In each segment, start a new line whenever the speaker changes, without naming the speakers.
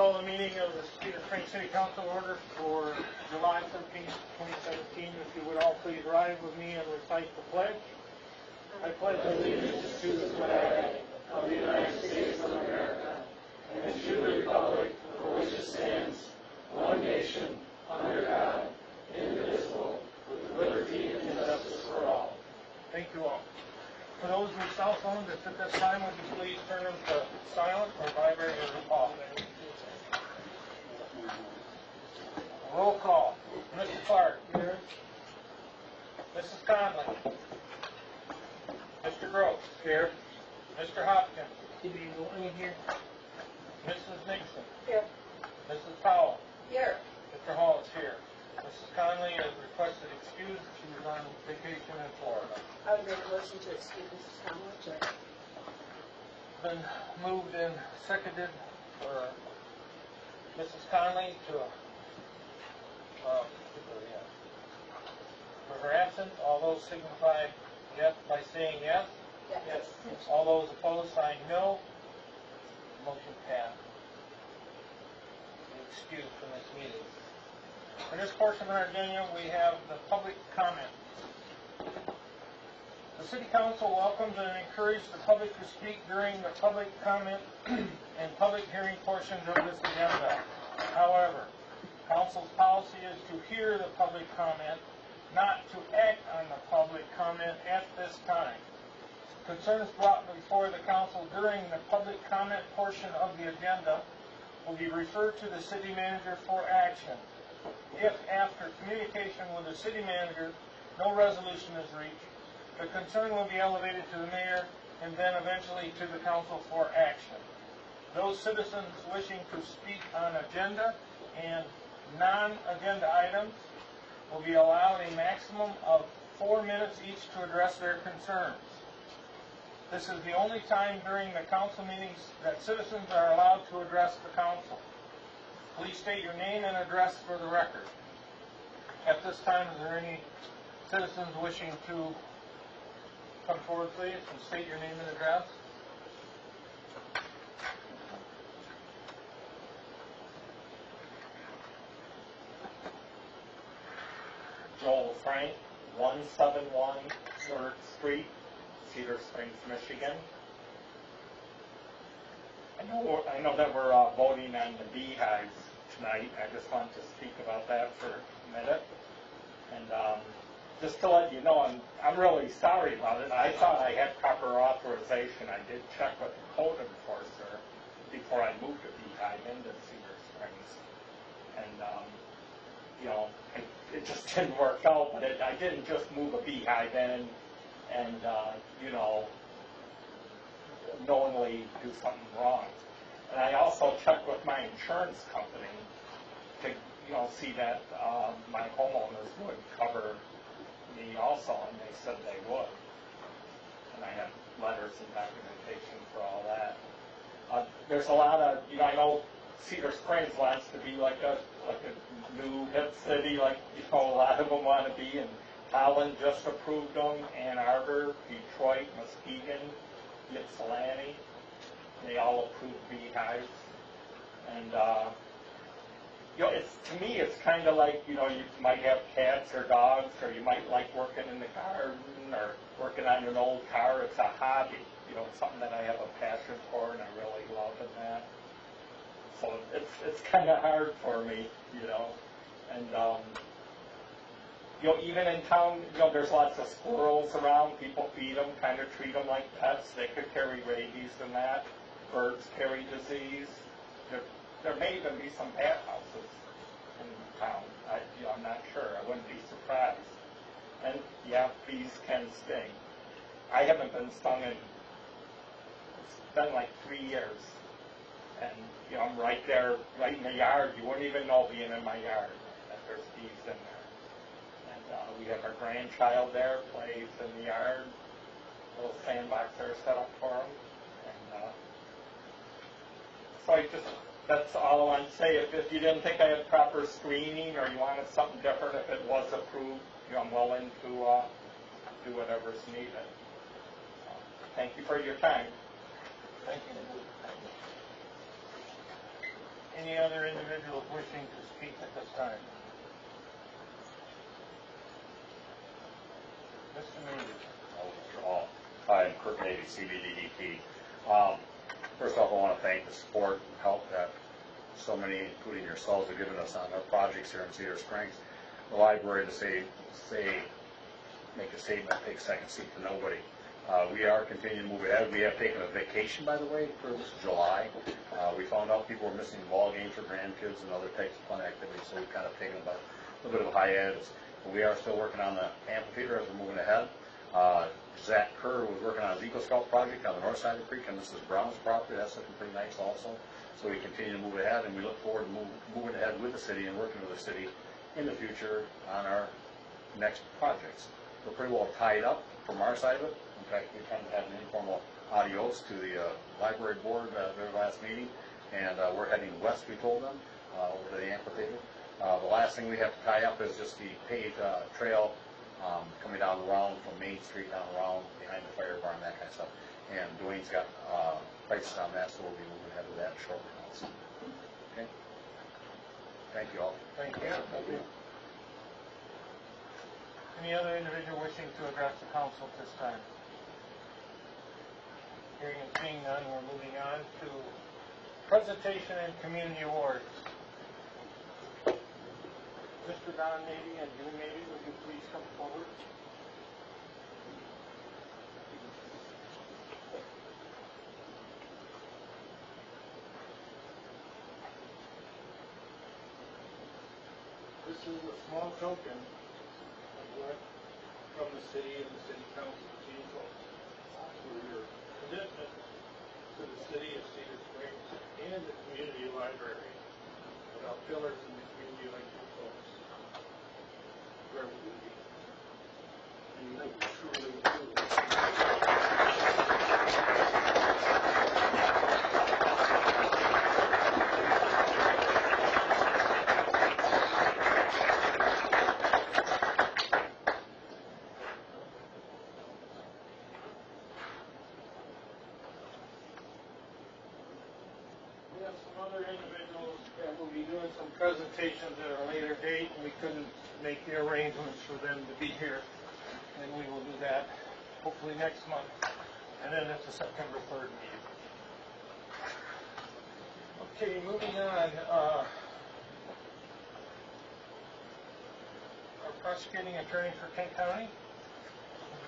call the meeting of the Cedar Springs City Council order for July 13th, 2017. If you would all please rise with me and recite the pledge. I pledge allegiance to the flag of the United States of America and to the republic for which it stands, one nation, under God, indivisible, with liberty and justice for all. Thank you all. For those with cell phones, at this time, would you please turn them to silent or vibrate or off? Roll call. Mr. Clark. Here. Mrs. Conley. Mr. Gross. Here. Mr. Hopkins. Here. Mrs. Nixon. Here. Mrs. Powell. Here. Mr. Hall is here. Mrs. Conley has requested excuse. She was on vacation in Florida.
I would make a motion to excuse Mrs. Conley.
Been moved and seconded for Mrs. Conley to for her absence. All those signify yes by saying yes.
Yes.
All those opposed sign no. Motion passed. Excused from this meeting. For this portion of our agenda, we have the public comment. The City Council welcomes and encourages the public to speak during the public comment and public hearing portions of this agenda. However, Council's policy is to hear the public comment, not to act on the public comment at this time. Concerns brought before the Council during the public comment portion of the agenda will be referred to the City Manager for action. If, after communication with the City Manager, no resolution is reached, the concern will be elevated to the Mayor and then eventually to the Council for action. Those citizens wishing to speak on agenda and non-agenda items will be allowed a maximum of 4 minutes each to address their concerns. This is the only time during the council meetings that citizens are allowed to address the council. Please state your name and address for the record. At this time, is there any citizens wishing to come forward, please, and state your name and address?
Joel Frank, 171 3rd Street, Cedar Springs, Michigan. I know that we're voting on the beehives tonight. I just want to speak about that for a minute. And just to let you know, I'm really sorry about it. I thought I had proper authorization. I did check with the code enforcer before I moved the beehive into Cedar Springs. And, it just didn't work out, but I didn't just move a beehive in and knowingly do something wrong. And I also checked with my insurance company to, see that my homeowners would cover me also, and they said they would. And I have letters and documentation for all that. There's a lot of, I know Cedar Springs wants to be like a new hip city, like a lot of them want to be, and Holland just approved them, Ann Arbor, Detroit, Muskegon, Ypsilanti, they all approved beehives. And to me it's kind of like, you might have cats or dogs, or you might like working in the garden or working on an old car. It's a hobby, it's something that I have a passion for and I really love in that. So it's kind of hard for me, and even in town, there's lots of squirrels around. People feed them, kind of treat them like pets. They could carry rabies and that. Birds carry disease. There may even be some bat houses in town. I'm not sure. I wouldn't be surprised. And yeah, bees can sting. I haven't been stung in, it's been like 3 years. And, I'm right there, right in the yard. You wouldn't even know being in my yard that there's bees in there. And we have our grandchild there, plays in the yard. A little sandbox there set up for him. And so that's all I want to say. If you didn't think I had proper screening or you wanted something different, if it was approved, I'm willing to do whatever's needed. Thank you for your time.
Thank you. Any other individuals wishing to speak at this time? Mr. Navy.
Hi, I'm Kurt Navy, CBDDP. First off, I want to thank the support and help that so many, including yourselves, have given us on our projects here in Cedar Springs. The library, to make a statement, take second seat to nobody. We are continuing to move ahead. We have taken a vacation, by the way, for this July. We found out people were missing ball games for grandkids and other types of fun activities, so we've kind of taken a little bit of a hiatus. But we are still working on the amphitheater as we're moving ahead. Zach Kerr was working on his Eagle Scout project on the north side of the creek, and this is Brown's property. That's looking pretty nice also. So we continue to move ahead, and we look forward to moving ahead with the city and working with the city in the future on our next projects. We're pretty well tied up from our side of it. In fact, we kind of had an informal adios to the library board at their last meeting, and we're heading west, we told them, over to the amphitheater. The last thing we have to tie up is just the paved trail coming down around from Main Street down around behind the fire barn, that kind of stuff. And Dwayne's got prices on that, so we'll be moving ahead with that shortly also. Okay? Thank you all.
Thank you. Any other individual wishing to address the council at this time? Hearing and seeing none, we're moving on to presentation and community awards. Mr. Don Navy and June Navy, would you please come forward? This is a small token of what from the city and the city council to you folks for your commitment to the city of Cedar Springs and the community library. Without pillars in the community like you folks, where would we be? And you truly do. We have some other individuals that will be doing some presentations at a later date, and we couldn't make the arrangements for them to be here. And we will do that hopefully next month, and then it's the September 3rd meeting. Okay, moving on. Our prosecuting attorney for Kent County,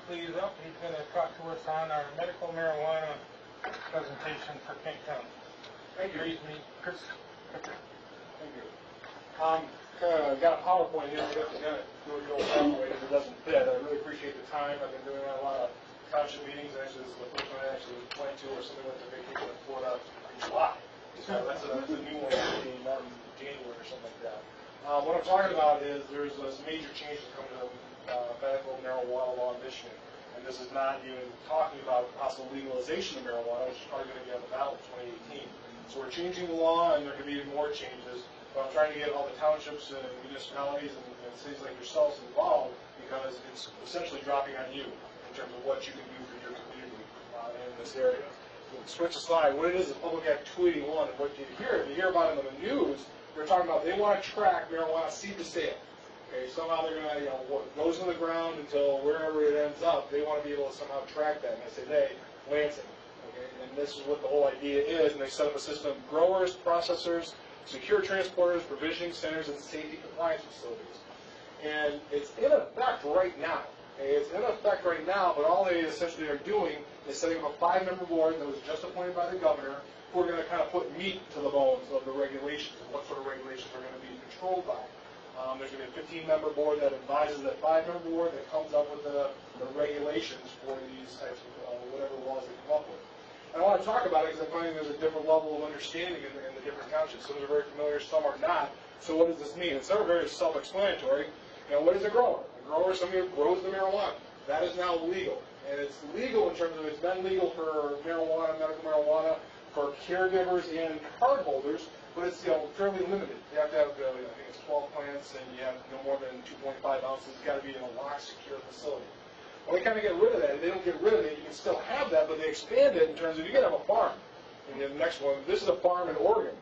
please up. He's going to talk to us on our medical marijuana presentation for Kent County.
Thank you.
Chris.
Thank you. I've got a PowerPoint here. We're going to do it the old way because it doesn't fit. I really appreciate the time. I've been doing a lot of township meetings. Actually, this is the first one I actually went to or something went to vacation in Florida in July. So that's a new one, not in January or something like that. What I'm talking about is there's some major changes coming to medical marijuana law in Michigan. And this is not even talking about possible legalization of marijuana, which is probably going to be on the ballot in 2018. So we're changing the law, and there could be even more changes. But I'm trying to get all the townships and municipalities and cities like yourselves involved because it's essentially dropping on you in terms of what you can do for your community in this area. We'll switch the slide. What it is Public Act 281, and what you hear about it in the news, they're talking about they want to track marijuana seed to sale. Okay, somehow they're going to, what goes in the ground until wherever it ends up, they want to be able to somehow track that. And I say they, Lansing. Okay, and this is what the whole idea is, and they set up a system of growers, processors, secure transporters, provisioning centers, and safety compliance facilities. And it's in effect right now. Okay? It's in effect right now, but all they essentially are doing is setting up a 5-member board that was just appointed by the governor who are going to kind of put meat to the bones of the regulations and what sort of regulations are going to be controlled by. There's going to be a 15-member board that advises that 5-member board that comes up with the regulations for these types of whatever laws they come up with. I want to talk about it because I'm finding there's a different level of understanding in the different townships. Some are very familiar, some are not. So what does this mean? It's not very self-explanatory. What is a grower? A grower is somebody who grows the marijuana. That is now legal. And it's legal in terms of it's been legal for marijuana, medical marijuana, for caregivers and card holders, but it's fairly limited. You have to have, I think it's 12 plants, and you have no more than 2.5 ounces. It's got to be in a locked, secure facility. Well, they kind of get rid of that. If they don't get rid of it, you can still have that, but they expand it in terms of you can have a farm. And the next one, this is a farm in Oregon,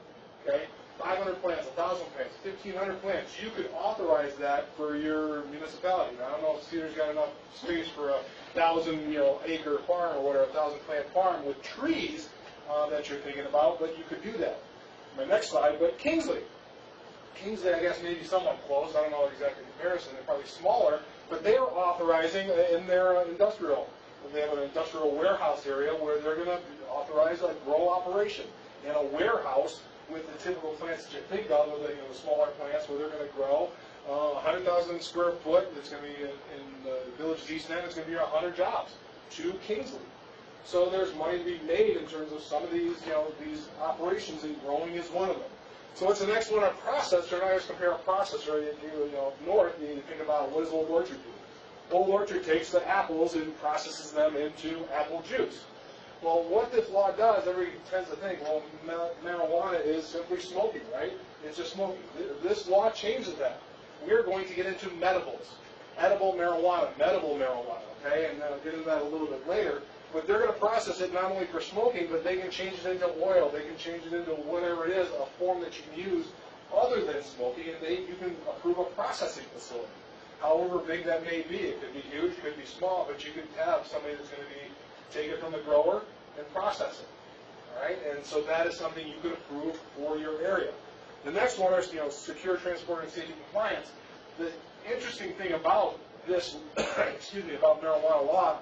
okay? 500 plants, 1,000 plants, 1,500 plants, you could authorize that for your municipality. Now, I don't know if Cedar's got enough space for a 1,000-acre farm or whatever, 1,000-plant farm with trees that you're thinking about, but you could do that. My next slide, but Kingsley. Kingsley, I guess, may be somewhat close. I don't know exactly the comparison. They're probably smaller, but they are authorizing in their industrial. They have an industrial warehouse area where they're going to authorize a grow operation in a warehouse with the typical plants that you think of, with the smaller plants where they're going to grow 100,000 square foot. It's going to be in the Village's East End. It's going to be 100 jobs to Kingsley. So there's money to be made in terms of some of these, these operations, and growing is one of them. So what's the next one? A processor. And I just compare a processor. North, you think about what does Old Orchard do? Old Orchard takes the apples and processes them into apple juice. Well, what this law does, everybody tends to think, well, marijuana is simply smoking, right? It's just smoking. This law changes that. We're going to get into medibles, edible marijuana, okay? And I'll get into that a little bit later. But they're going to process it not only for smoking, but they can change it into oil. They can change it into whatever it is, a form that you can use other than smoking, and you can approve a processing facility. However big that may be. It could be huge, it could be small, but you could have somebody that's going to take it from the grower and process it. All right? And so that is something you could approve for your area. The next one is, secure, transport, and safety compliance. The interesting thing about this, about marijuana law,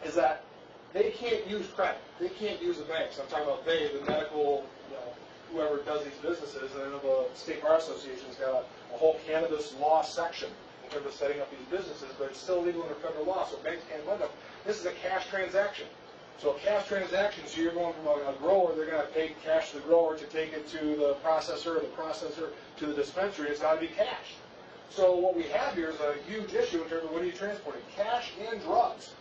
is that they can't use credit. They can't use the banks. I'm talking about the medical, whoever does these businesses. And I know the State Bar Association's got a whole cannabis law section in terms of setting up these businesses, but it's still legal under federal law, so banks can't lend them. This is a cash transaction. So a cash transaction, so you're going from a grower, they're going to pay cash to the grower to take it to the processor to the dispensary. It's got to be cash. So what we have here is a huge issue in terms of what are you transporting? Cash and drugs.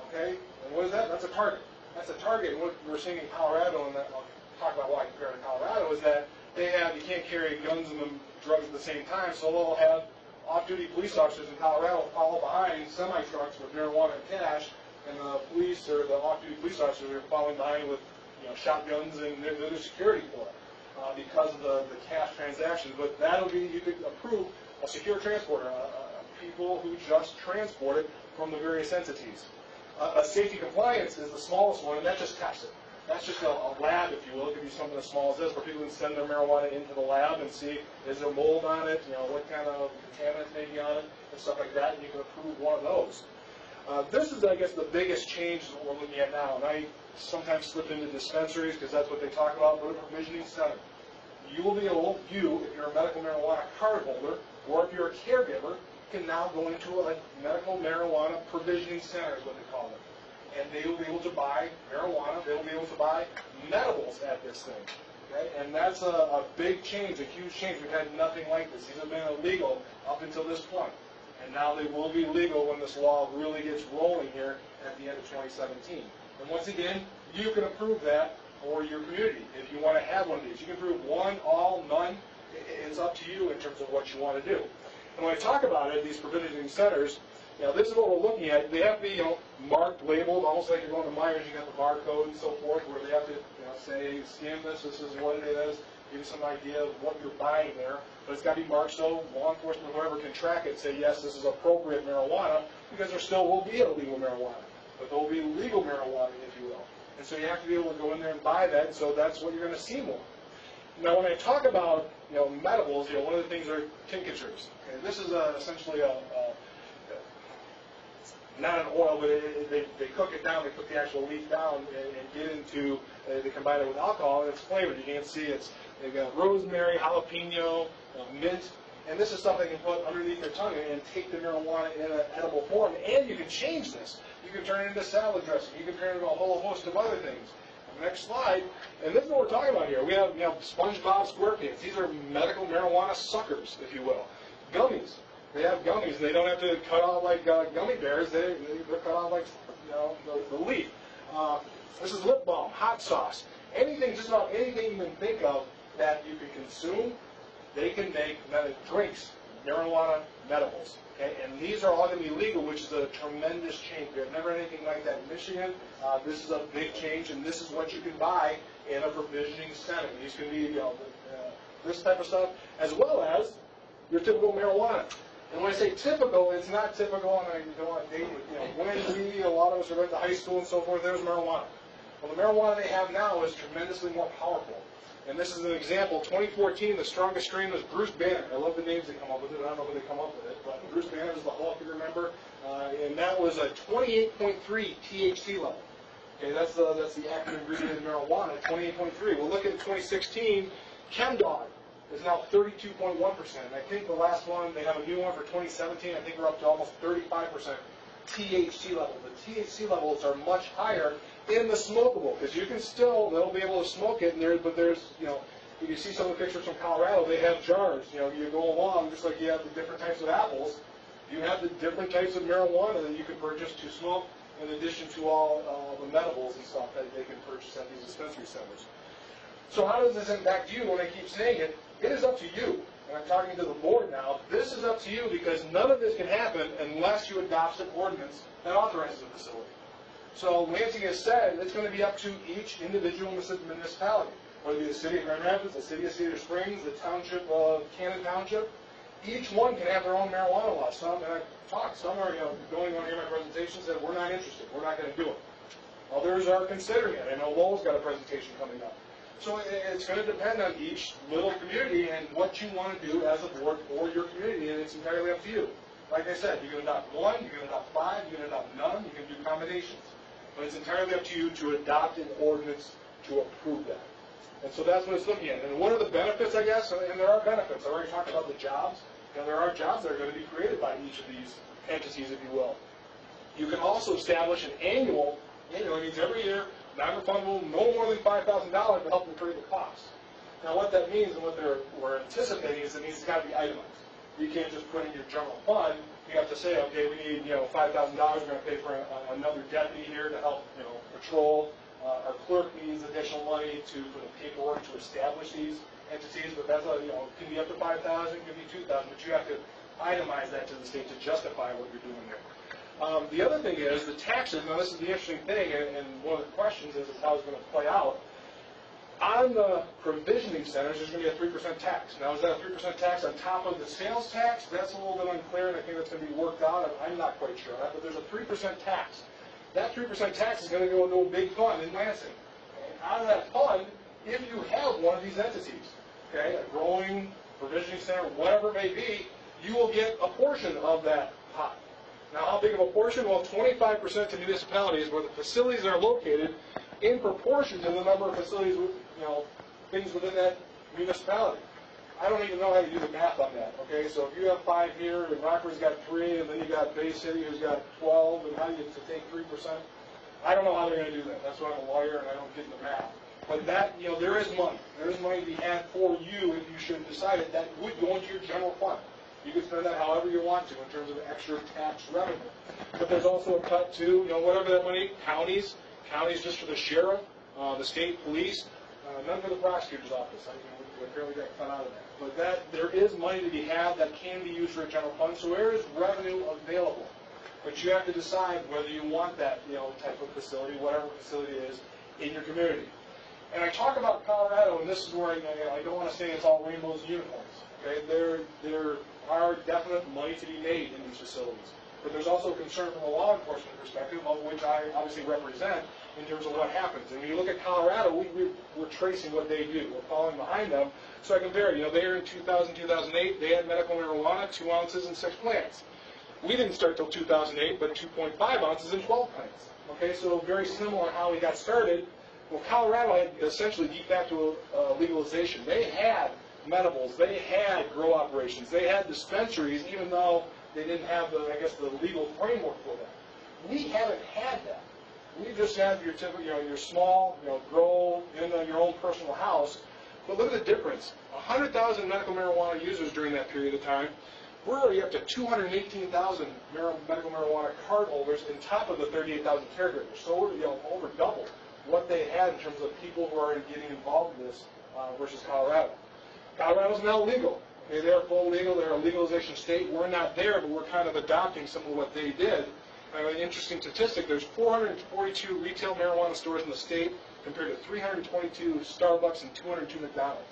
Okay? And what is that? That's a target. That's a target. And what we're seeing in Colorado, and I'll talk about why I compare to Colorado, is that you can't carry guns and drugs at the same time, so they'll have off-duty police officers in Colorado follow behind semi-trucks with marijuana and cash, and the police or the off-duty police officers are following behind with shotguns, and they're security for it because of the cash transactions. But that'll be, you could approve a secure transporter, people who just transport it from the various entities. A safety compliance is the smallest one, and that just tests it. That's just a lab, if you will. It could be something as small as this, where people can send their marijuana into the lab and see, is there mold on it, what kind of contaminants may be on it, and stuff like that, and you can approve one of those. This is, I guess, the biggest change that we're looking at now, and I sometimes slip into dispensaries, because that's what they talk about, but a provisioning center. You will be able, if you're a medical marijuana card holder, or if you're a caregiver, can now go into a medical marijuana provisioning center, is what they call it. And they will be able to buy marijuana, they will be able to buy medibles at this thing. Okay? And that's a big change, a huge change. We've had nothing like this. These have been illegal up until this point. And now they will be legal when this law really gets rolling here at the end of 2017. And once again, you can approve that for your community if you want to have one of these. You can approve one, all, none. It's up to you in terms of what you want to do. And when I talk about it, these provisioning centers, this is what we're looking at. They have to be, marked, labeled, almost like you're going to Myers. You got the barcode and so forth, where they have to, say, scan this. This is what it is. Give you some idea of what you're buying there. But it's got to be marked so law enforcement, whoever can track it, say yes, this is appropriate marijuana, because there still will be illegal marijuana, but there will be legal marijuana, if you will. And so you have to be able to go in there and buy that. So that's what you're going to see more. Now, when I talk about medibles, one of the things are tinctures. Okay? This is essentially not an oil, but they cook it down. They cook the actual leaf down and get into. They combine it with alcohol, and it's flavored. You can see they've got rosemary, jalapeno, mint, and this is stuff they can put underneath their tongue and take the marijuana in an edible form. And you can change this. You can turn it into salad dressing. You can turn it into a whole host of other things. Next slide, and this is what we're talking about here. We have SpongeBob SquarePants. These are medical marijuana suckers, if you will. Gummies. They have gummies, and they don't have to cut off like gummy bears. They're cut off like the leaf. This is lip balm, hot sauce. Anything, just about anything you can think of that you can consume, they can make drinks, marijuana medibles. Okay? And these are all going to be legal, which is a tremendous change. We have never had anything like that in Michigan. This is a big change, and this is what you can buy in a provisioning center. These can be, this type of stuff, as well as your typical marijuana. And when I say typical, it's not typical, and I don't want to date with, when a lot of us are at the high school and so forth, there's marijuana. Well, the marijuana they have now is tremendously more powerful. And this is an example. 2014, the strongest strain was Bruce Banner. I love the names they come up with it. I don't know who they come up with it, but Bruce Banner is the Hulk, if you remember. And that was a 28.3 THC level. Okay, that's the active ingredient in marijuana, 28.3. Well, look at 2016, ChemDog is now 32.1%. And I think the last one, they have a new one for 2017. I think we're up to almost 35% THC level. The THC levels are much higher in the smokable, because you can still, they'll be able to smoke it, but there's, if you see some of the pictures from Colorado, they have jars. You go along, just like you have the different types of apples, you have the different types of marijuana that you can purchase to smoke, in addition to all the medibles and stuff that they can purchase at these dispensary centers. So how does this impact you? When I keep saying it, it is up to you. And I'm talking to the board now. This is up to you, because none of this can happen unless you adopt an ordinance that authorizes the facility. So Lansing has said it's going to be up to each individual municipality, whether it be the city of Grand Rapids, the city of Cedar Springs, the township of Cannon Township. Each one can have their own marijuana law. Some, and I've talked, some are going on here in my presentation, said we're not interested, we're not going to do it. Others are considering it. I know Lowell's got a presentation coming up. So it's going to depend on each little community and what you want to do as a board for your community, and it's entirely up to you. Like I said, you can adopt one, you can adopt five, you can adopt none, you can do combinations. But it's entirely up to you to adopt an ordinance to approve that. And so that's what it's looking at. And what are the benefits, I guess? And there are benefits. I already talked about the jobs. There are jobs that are going to be created by each of these entities, if you will. You can also establish an annual, it means every year, non-refundable, no more than $5,000 to help them create the costs. Now what that means and what we're anticipating is it means it's got to be itemized. You can't just put in your general fund. You have to say, okay, we need $5,000. We're going to pay for another deputy here to help patrol. Our clerk needs additional money for the paperwork to establish these entities. But that's can be up to $5,000, can be $2,000. But you have to itemize that to the state to justify what you're doing there. The other thing is the taxes. Now this is the interesting thing, and one of the questions is how it's going to play out. On the provisioning centers, there's going to be a 3% tax. Now, is that a 3% tax on top of the sales tax? That's a little bit unclear, and I think that's going to be worked out. I'm not quite sure on that, but there's a 3% tax. That 3% tax is going to go into a big fund in Lansing. And out of that fund, if you have one of these entities, okay, a growing provisioning center, whatever it may be, you will get a portion of that pot. Now, how big of a portion? Well, 25% to municipalities where the facilities are located in proportion to the number of facilities, things within that municipality. I don't even know how to do the math on that, okay? So if you have 5 here, and Rockford's got 3, and then you got Bay City who's got 12, and how do you take 3%? I don't know how they're going to do that. That's why I'm a lawyer, and I don't get the math. But that, there is money. There is money to be had for you if you should decide it. That would go into your general fund. You can spend that however you want to in terms of extra tax revenue. But there's also a cut to, whatever that money, counties just for the sheriff, the state police, none for the prosecutor's office. We apparently got cut out of that. But there is money to be had that can be used for a general fund, so there is revenue available. But you have to decide whether you want that, type of facility, whatever facility it is, in your community. And I talk about Colorado, and this is where I don't want to say it's all rainbows and unicorns. Okay, there are definite money to be made in these facilities. But there's also concern from a law enforcement perspective, of which I obviously represent, in terms of what happens. And when you look at Colorado, we're tracing what they do. We're following behind them. So I compare, there in 2000, 2008, they had medical marijuana, 2 ounces and 6 plants. We didn't start till 2008, but 2.5 ounces and 12 plants. Okay, so very similar how we got started. Well, Colorado had essentially de facto legalization. They had medibles, they had grow operations, they had dispensaries, even though they didn't have the legal framework for that. We haven't had that. We just have your typical, your small, grow in your own personal house. But look at the difference. 100,000 medical marijuana users during that period of time. We're already up to 218,000 medical marijuana card holders on top of the 38,000 caregivers. So we're over double what they had in terms of people who are getting involved in this versus Colorado. Colorado's now legal. Okay, they're full legal. They're a legalization state. We're not there, but we're kind of adopting some of what they did. An interesting statistic, there's 442 retail marijuana stores in the state compared to 322 Starbucks and 202 McDonald's.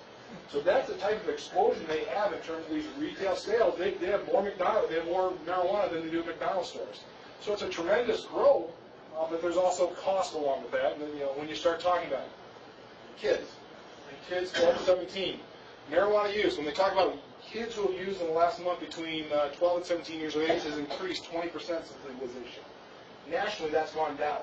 So that's the type of explosion they have in terms of these retail sales. They have more marijuana than they do McDonald's stores. So it's a tremendous growth, but there's also cost along with that. And then, when you start talking about kids, 12 to 17, marijuana use, when they talk about kids who have used in the last month between 12 and 17 years of age, has increased 20% since legalization. Nationally, that's gone down.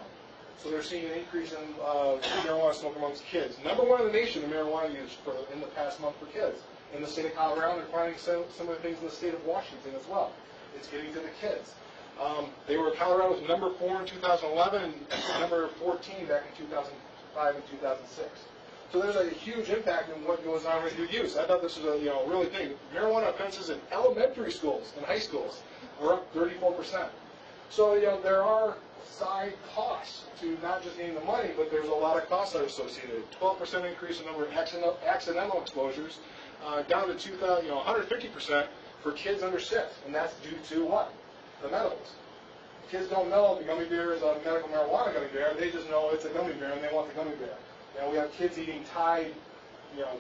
So they're seeing an increase in marijuana smoke amongst kids. Number one in the nation in marijuana use in the past month for kids. In the state of Colorado, they're finding some of the things in the state of Washington as well. It's getting to the kids. Colorado was number 4 in 2011 and number 14 back in 2005 and 2006. So there's a huge impact in what goes on with your use. I thought this was a really big. Marijuana offenses in elementary schools and high schools are up 34%. So there are side costs to not just getting the money, but there's a lot of costs that are associated. 12% increase in the number of accidental exposures, down to 150% for kids under 6, and that's due to what? The medicals. Kids don't know the gummy bear is a medical marijuana gummy bear. They just know it's a gummy bear and they want the gummy bear. We have kids eating Tide,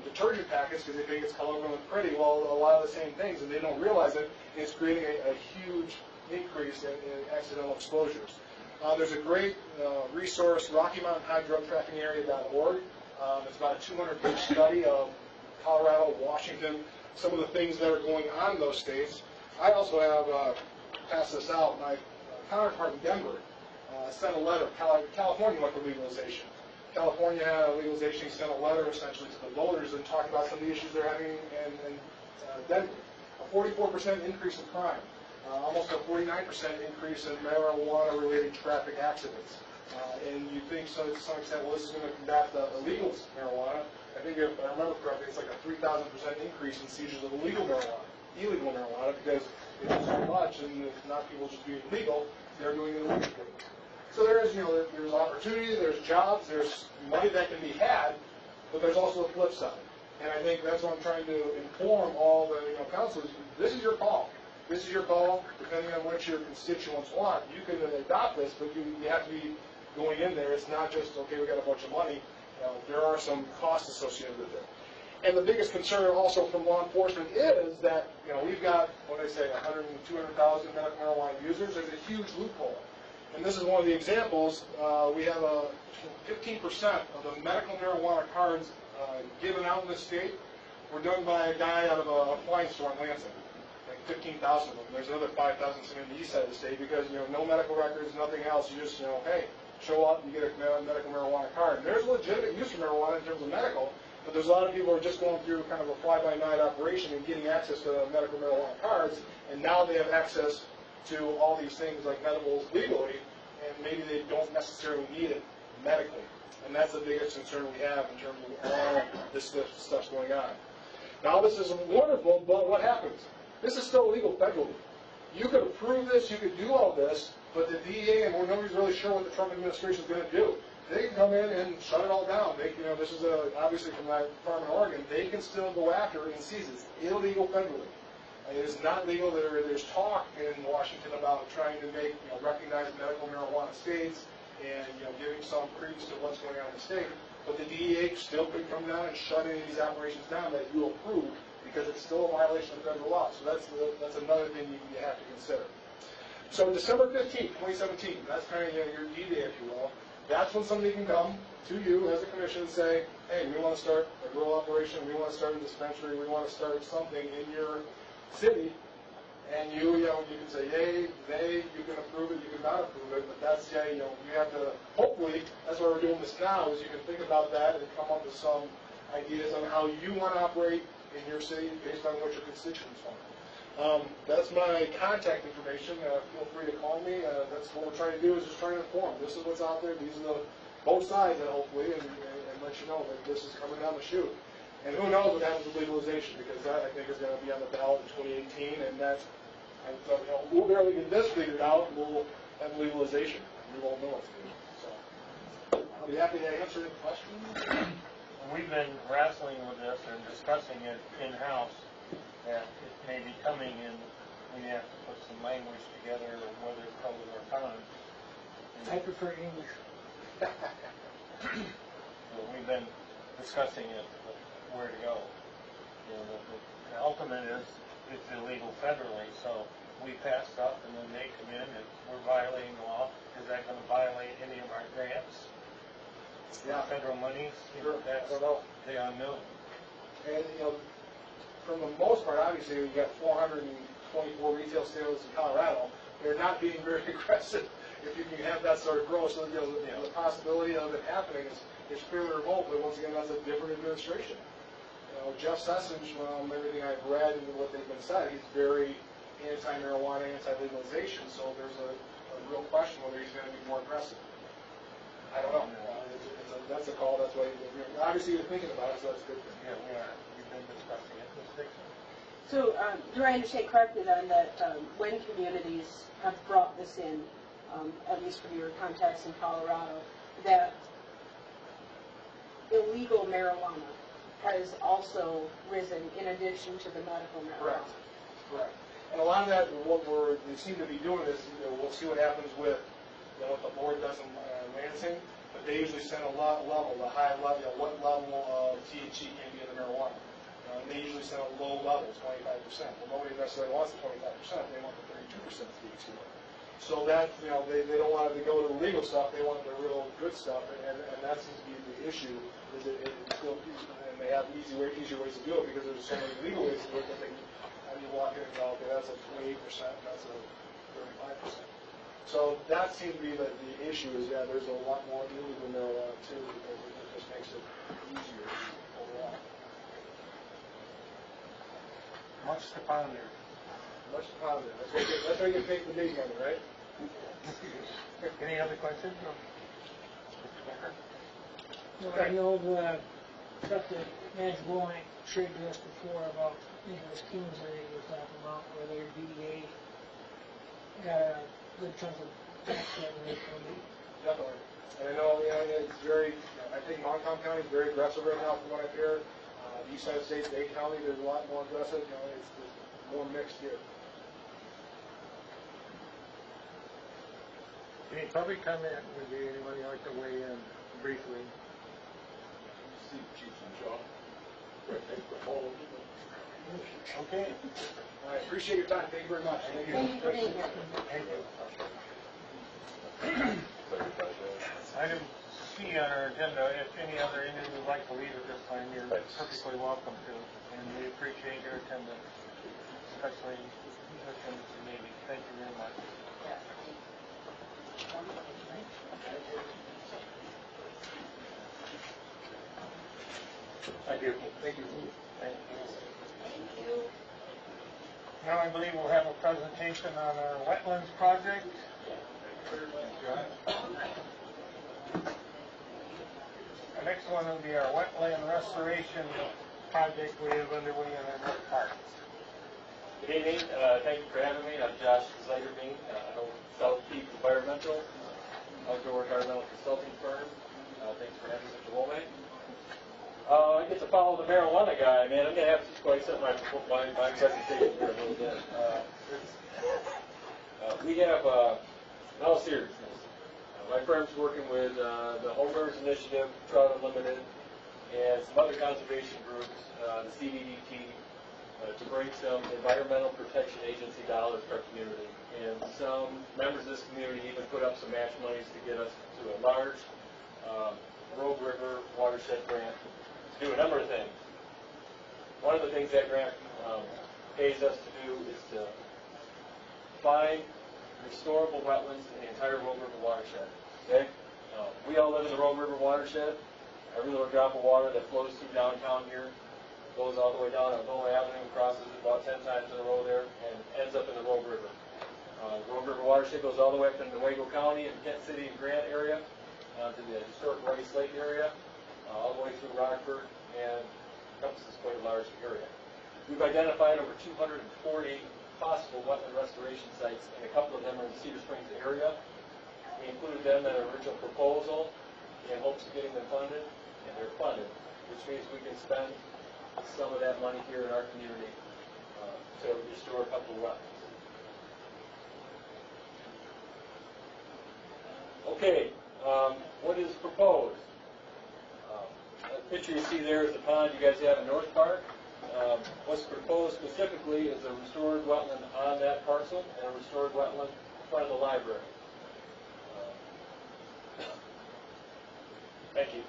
detergent packets because they think it's colorful and pretty. Well, a lot of the same things, and they don't realize it. And it's creating a huge increase in accidental exposures. There's a great resource, RockyMountainHighDrugTraffickingArea.org. It's about a 200-page study of Colorado, Washington, some of the things that are going on in those states. I also have passed this out. My counterpart in Denver sent a letter. California went for legalization. California had a legalization. He sent a letter essentially to the voters and talked about some of the issues they're having in Denver. A 44% increase in crime. Almost a 49% increase in marijuana-related traffic accidents. And you think, so to some extent, well, this is going to combat the illegal marijuana. I think if I remember correctly, it's like a 3,000% increase in seizures of illegal marijuana, because it's so much, and if not people just being legal, they're doing it illegally. So there's opportunity, there's jobs, there's money that can be had, but there's also a flip side. And I think that's what I'm trying to inform all the councilors. This is your call. This is your call, depending on what your constituents want. You can adopt this, but you have to be going in there. It's not just, okay, we got a bunch of money. There are some costs associated with it. And the biggest concern also from law enforcement is that, we've got, 100,000 and 200,000 medical marijuana users. There's a huge loophole. And this is one of the examples. We have 15% of the medical marijuana cards given out in the state were done by a guy out of a appliance store in Lansing. Like 15,000 of them. There's another 5,000 in the east side of the state because, no medical records, nothing else. You just, hey, show up and you get a medical marijuana card. And there's legitimate use for marijuana in terms of medical, but there's a lot of people who are just going through kind of a fly-by-night operation and getting access to medical marijuana cards, and now they have access to all these things like medibles legally, and maybe they don't necessarily need it medically. And that's the biggest concern we have in terms of all this stuff's going on. Now, this is wonderful, but what happens? This is still illegal federally. You could approve this, you could do all this, but the DEA, and nobody's really sure what the Trump administration is going to do. They can come in and shut it all down. This is obviously from that farm in Oregon. They can still go after it and seize it. It's illegal federally. It is not legal. There's talk in Washington about trying to make recognized medical marijuana states and giving some credence to what's going on in the state. But the DEA still could come down and shut any of these operations down that you approve because it's still a violation of federal law. So that's another thing you have to consider. So December 15th, 2017, that's kind of your D-Day, if you will. That's when somebody can come to you as a commission and say, hey, we want to start a grow operation, we want to start a dispensary, we want to start something in your city, and you can say yay, nay, you can approve it, you cannot approve it, but that's you have to, hopefully, that's why we're doing this now, is you can think about that and come up with some ideas on how you want to operate in your city based on what your constituents want. That's my contact information. Feel free to call me. That's what we're trying to do, is just trying to inform. This is what's out there. These are both sides, hopefully, and let you know that this is coming down the chute. And who knows what happens with legalization, because that, I think, is going to be on the ballot in 2018, and that's, we'll barely get this figured out, and we'll have legalization. We won't know what's going on. So, I'll be happy to answer any questions.
We've been wrestling with this and discussing it in-house, that it may be coming, and we have to put some language together, whether it's pros or cons.
I prefer English.
So we've been discussing it, where to go. You know, the ultimate is, it's illegal federally, so we pass stuff and then they come in and we're violating the law. Is that gonna violate any of our grants?
Yeah.
Federal monies? You
Sure,
know, that's
I don't know.
the unknown.
And, you know, for the most part, obviously, you got 424 retail sales in Colorado. They're not being very aggressive if you can have that sort of growth. So, you know, the possibility of it happening is fairly remote, but once again, that's a different administration. You know, Jeff Sessions, from everything I've read and what they've been said, he's very anti-marijuana, anti-legalization, so there's a real question whether he's going to be more aggressive. I don't know. That's a call. That's why obviously you're thinking about it, so that's a good thing.
Yeah, we are. We've been discussing it. Ms. Dixon?
So, do I understand correctly then that when communities have brought this in, at least from your contacts in Colorado, that illegal marijuana has also risen in addition to the medical marijuana?
Correct. And a lot of that, they seem to be doing is, you know, we'll see what happens with, you know, what the board does in Lansing, but they usually send a high level, you know, what level of THC can be in the marijuana. And they usually send a low level, 25%. Well, nobody necessarily wants the 25%, they want the 32% THC. So that, you know, they don't want it to go to the legal stuff, they want the real good stuff, and that seems to be the issue, is it's still, and they have easier ways to do it, because there's so many legal ways to do it that they can, you walk in and go, okay, that's a 28%, that's a 35%. So that seems to be the issue, is that there's a lot more illegal marijuana too, because it just makes it easier overall.
Much to ponder.
Much to ponder. That's why you get paid the big money, right?
Any other questions?
So I know the stuff that Madge Womack shared to us before about, you know, the schemes that they were talking about, where their DDA got a good chunk of tax revenue from it.
Definitely. And I know, you know, it's very, I think Montcalm County is very aggressive right now from what I've heard. The east side of the state, Dade County, there's a lot more aggressive, you know, it's more mixed here.
Any public comment? Would be anybody like to weigh in briefly?
Steve, Chief and Shaw.
Okay.
I appreciate your time. Thank you very much.
Thank you for being here.
Thank you. Item C on our agenda, if any other Indian would like to leave at this time, you're perfectly welcome to, and we appreciate your attendance, especially attendance in Navy. Thank you very much.
Thank you.
Thank you.
Thank you. Now I believe we'll have a presentation on our wetlands project. The next one will be our wetland restoration project we have underway in our North Park.
Good evening. Thank you for having me. I'm Josh Zeigerbean. I'm with South Peak Environmental, outdoor environmental consulting firm. Thanks for having me, Mr. Womack. I get to follow the marijuana guy, man. I'm going to have to quite set my presentation here a little bit. We have, in all seriousness, my firm's working with the Homeowners Initiative, Trout Unlimited, and some other conservation groups, the CDDT, to bring some Environmental Protection Agency dollars to our community. And some members of this community even put up some match monies to get us to a large Rogue River watershed grant to do a number of things. One of the things that grant pays us to do is to find restorable wetlands in the entire Rogue River watershed. Okay? We all live in the Rogue River watershed. Every little drop of water that flows through downtown here goes all the way down Algona Avenue, crosses it about 10 times in a row there, and ends up in the Rogue River. Rogue River watershed goes all the way up into Nuevo County and Kent City and Grant area, to the historic Rice Lake area, all the way through Rockford, and encompasses quite a large area. We've identified over 240 possible wetland restoration sites, and a couple of them are in the Cedar Springs area. We included them in our original proposal in hopes of getting them funded, and they're funded, which means we can spend some of that money here in our community to restore a couple of wetlands. Okay, what is proposed? The picture you see there is the pond you guys have in North Park. What's proposed specifically is a restored wetland on that parcel and a restored wetland in front of the library. Thank you.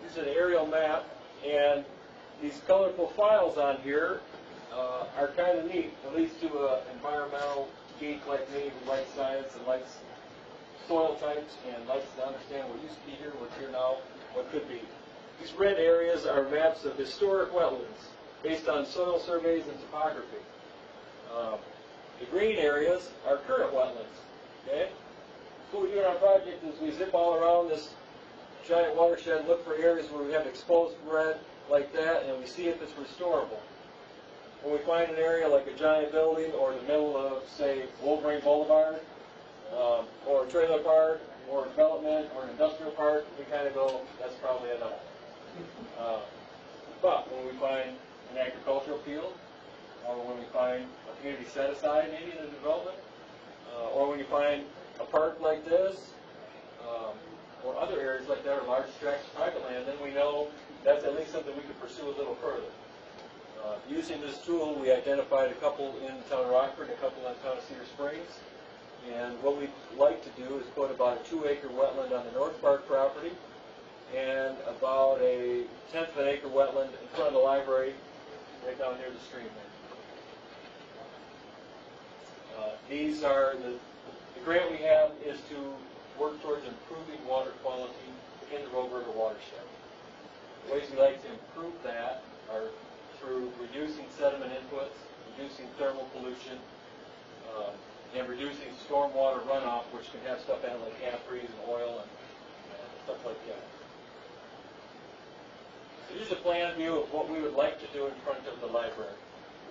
This is an aerial map, and these colorful files on here are kind of neat, at least to an environmental geek like me who likes science and likes soil types and likes to understand what used to be here, what's here now, what could be. These red areas are maps of historic wetlands based on soil surveys and topography. The green areas are current wetlands. Okay? So what we do in our project is we zip all around this giant watershed, look for areas where we have exposed red like that, and we see if it's restorable. When we find an area like a giant building or the middle of, say, Wolverine Boulevard, or a trailer park, or development, or an industrial park, we kind of go, that's probably enough. But when we find an agricultural field, or when we find a community set aside maybe in a development, or when you find a park like this, or other areas like that, or large tracts of private land, then we know that's at least something we could pursue a little further. Using this tool, we identified a couple in the town of Rockford and a couple in the town of Cedar Springs. And what we'd like to do is put about a 2-acre wetland on the North Park property and about a 1/10 of an acre wetland in front of the library right down near the stream there. These are the grant we have is to work towards improving water quality in the Rogue River watershed. The ways we like to improve that are through reducing sediment inputs, reducing thermal pollution, and reducing stormwater runoff, which can have stuff in it like antifreeze and oil and stuff like that. So here's a plan view of what we would like to do in front of the library,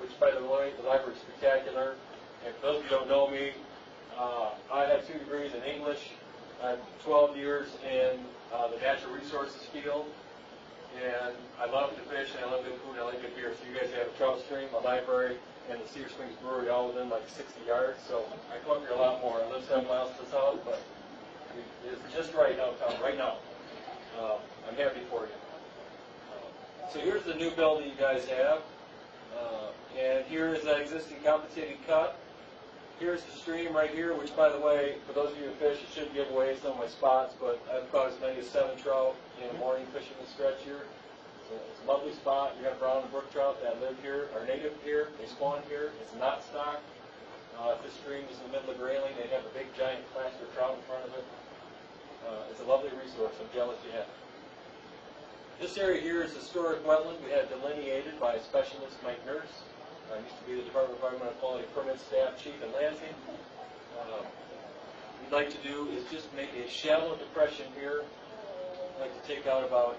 which, by the way, the library is spectacular. And for those who don't know me, I have 2 degrees in English. I have 12 years in the natural resources field. And I love to fish, and I love good food, and I like good beer. So you guys have a trout stream, a library, and the Cedar Springs Brewery all within like 60 yards. So I come up here a lot more. I live 7 miles to the south, but it's just right downtown, right now. I'm happy for you. So here's the new building you guys have. And here is that existing compensated cut. Here's the stream right here, which, by the way, for those of you who fish, it should give away some of my spots, but I've caught as many as 7 trout in the morning fishing this stretch here. So it's a lovely spot. You have brown and brook trout that live here, are native here, they spawn here. It's not stocked. If this stream was in the middle of Grayling, they'd have a big giant plaster trout in front of it. It's a lovely resource. I'm jealous you have it. This area here is historic wetland. We had delineated by specialist Mike Nurse. Used to be the Department of Environmental Quality Permit Staff Chief in Lansing. What we'd like to do is just make a shallow depression here. I'd like to take out about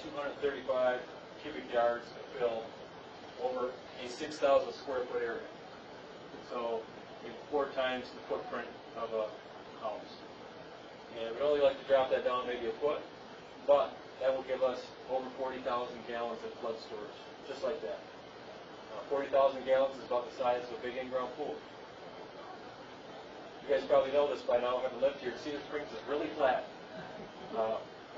235 cubic yards of fill over a 6,000 square foot area. So 4 times the footprint of a house. And we'd only like to drop that down maybe a foot, but that will give us over 40,000 gallons of flood storage, just like that. 40,000 gallons is about the size of a big in-ground pool. You guys probably know this by now, having lived here. Cedar Springs is really flat.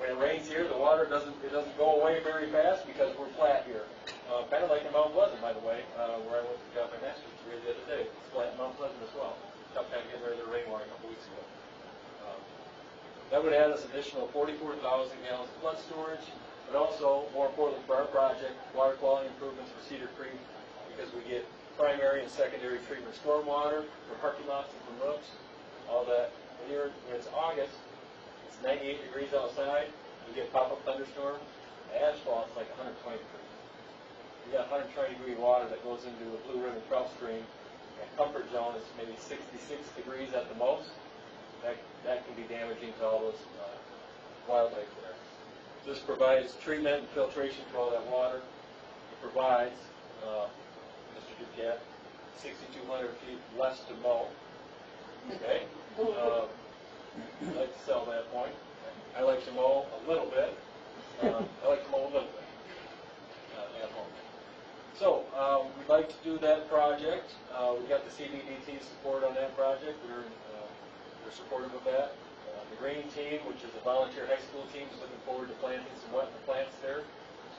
When it rains here, the water doesn't go away very fast because we're flat here. Kind of like in Mount Pleasant, by the way, where I went to got my master's degree the other day. It's flat in Mount Pleasant as well. Tough time getting rid of the rainwater a couple weeks ago. That would add us additional 44,000 gallons of flood storage, but also, more importantly for our project, water quality improvements for Cedar Creek, because we get primary and secondary treatment stormwater for parking lots and from roofs, all that. When it's August, it's 98 degrees outside, you get pop-up thunderstorms, asphalt's like 120 degrees. You got 120 degree water that goes into the Blue Ribbon Trout Stream, and comfort zone is maybe 66 degrees at the most. That can be damaging to all those wildlife there. This provides treatment and filtration for all that water. It provides Mr. Duquette, 6,200 feet less to mow. Okay? I like to sell that point. I like to mow a little bit. I like to mow a little bit at home. So, we'd like to do that project. We got the CDDT support on that project. We're supportive of that. The green team, which is a volunteer high school team, is looking forward to planting some wetland plants there.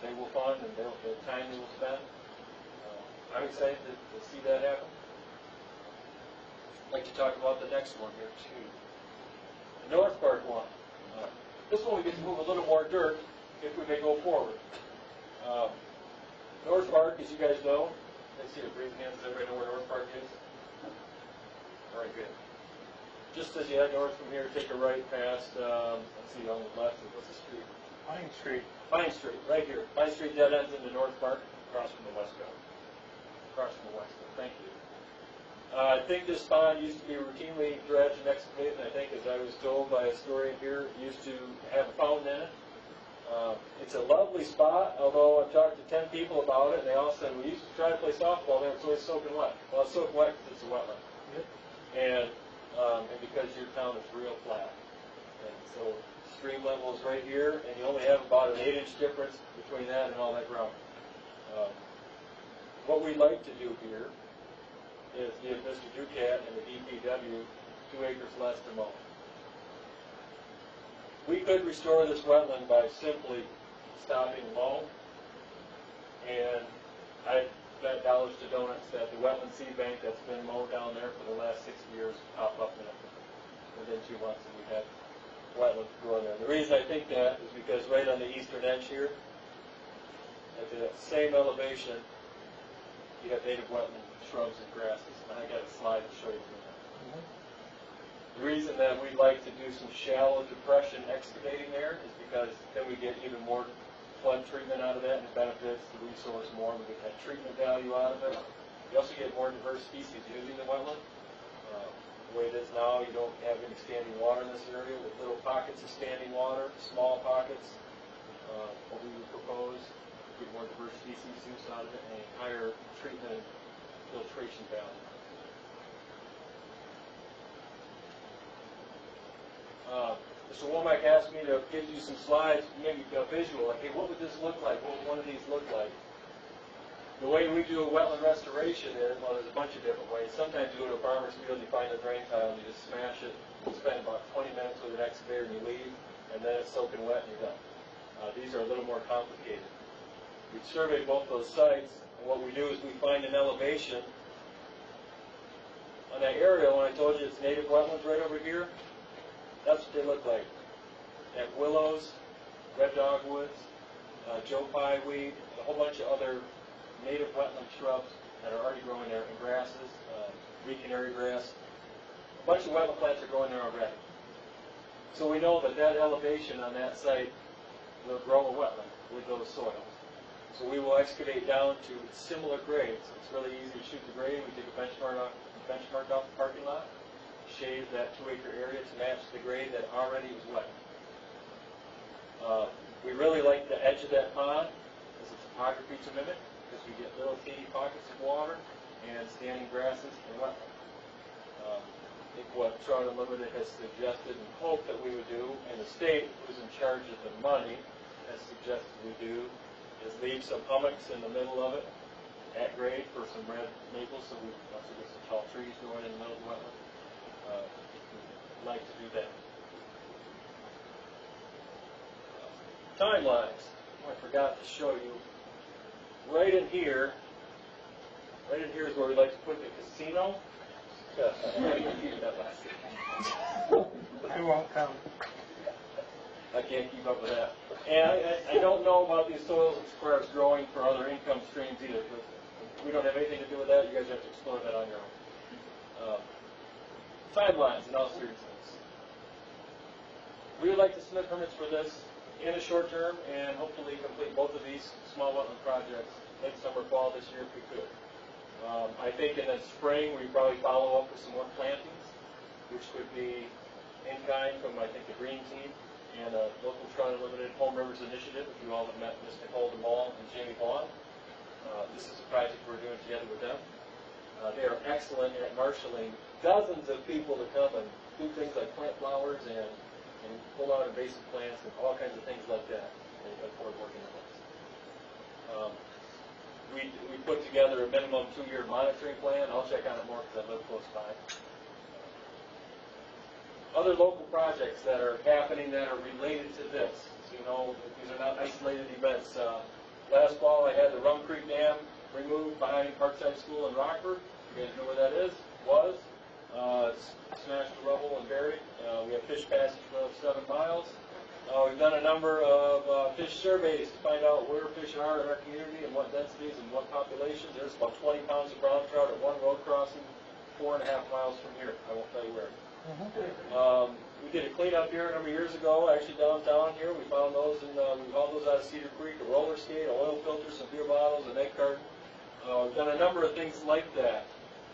They will fund and the time they will spend. I'm excited to see that happen. I'd like to talk about the next one here too. The North Park one. This one we get to move a little more dirt if we may go forward. North Park, as you guys know, I see the breathing hands. Does everybody know where North Park is? All right, good. Just as you head north from here, take a right past, let's see, on the left, what's the street?
Pine Street.
Pine Street, right here. Pine Street dead ends into North Park, across from the Westco. Across from the Westco, thank you. I think this pond used to be routinely dredged and excavated, and I think, as I was told by a historian here, it used to have a fountain in it. It's a lovely spot, although I've talked to 10 people about it, and they all said, we used to try to play softball there, it's always soaking wet. Well, it's soaking wet because it's a wetland. And because your town is real flat. And so stream level is right here, and you only have about an 8-inch difference between that and all that ground. What we'd like to do here is give Mr. Ducat and the DPW 2 acres less to mow. We could restore this wetland by simply stopping the mow, and I bet dollars to donuts that the wetland seed bank that's been mowed down there for the last 60 years pop up in it within 2 months, and we had wetland growing there. The reason I think that is because right on the eastern edge here, at the same elevation, you have native wetland shrubs and grasses, and I got a slide to show you that. The reason that we like to do some shallow depression excavating there is because then we get even more flood treatment out of that, and it benefits the resource more, and we get that treatment value out of it. You also get more diverse species using the wetland. The way it is now, you don't have any standing water in this area, with little pockets of standing water, small pockets. What we would propose, get more diverse species use out of it, and a higher treatment and filtration value. Mr. Womack asked me to give you some slides, maybe a visual, like, hey, what would this look like? What would one of these look like? The way we do a wetland restoration is, well, there's a bunch of different ways. Sometimes you go to a farmer's field, you find a drain tile, and you just smash it. You spend about 20 minutes with an excavator, and you leave, and then it's soaking wet, and you're done. These are a little more complicated. We survey both those sites, and what we do is we find an elevation. On that aerial, when I told you it's native wetlands right over here, that's what they look like. They have willows, red dogwoods, Joe Pye weed, a whole bunch of other native wetland shrubs that are already growing there, and grasses, canary grass. A bunch of wetland plants are growing there already. So we know that that elevation on that site will grow a wetland with those soils. So we will excavate down to similar grades. It's really easy to shoot the grade. We take a benchmark off the parking lot, shave that 2-acre area to match the grade that already was wet. We really like the edge of that pond as a topography to mimic, because we get little teeny pockets of water and standing grasses and wetland. I think what Trout Unlimited has suggested and hoped that we would do, and the state, who's in charge of the money, has suggested we do, is leave some hummocks in the middle of it at grade for some red maples, so we also get some tall trees growing in the middle of the wetland. We'd like to do that. Timelines. I forgot to show you. Right in here is where we'd like to put the casino.
I won't come.
I can't keep up with that. And I don't know about these soils as far as growing for other income streams either, because we don't have anything to do with that. You guys have to explore that on your own. Timelines in all seriousness. We would like to submit permits for this in the short term and hopefully complete both of these small wetland projects late summer, fall this year if we could. I think in the spring we probably follow up with some more plantings, which would be in kind from, I think, the Green Team and a local Trout Unlimited Home Rivers Initiative. If you all have met Ms. Nicole DeMall and Jamie Vaughn, this is a project we're doing together with them. They are excellent at marshaling dozens of people to come and do things like plant flowers and pull out invasive plants and all kinds of things like that. They look forward to working with us. We put together a minimum 2-year monitoring plan. I'll check on it more because I live close by. other local projects that are happening that are related to this. So, you know, these are not isolated events. Last fall, I had the Rum Creek Dam removed behind Parkside School in Rockford. You guys know where that is? It's smashed to rubble and buried. We have fish passage for another 7 miles. We've done a number of fish surveys to find out where fish are in our community and what densities and what populations. There's about 20 pounds of brown trout at one road crossing, 4.5 miles from here. I won't tell you where. We did a cleanup here a number of years ago, actually downtown here. We found those, and we hauled those out of Cedar Creek, a roller skate, an oil filter, some beer bottles, an egg carton. We've done a number of things like that.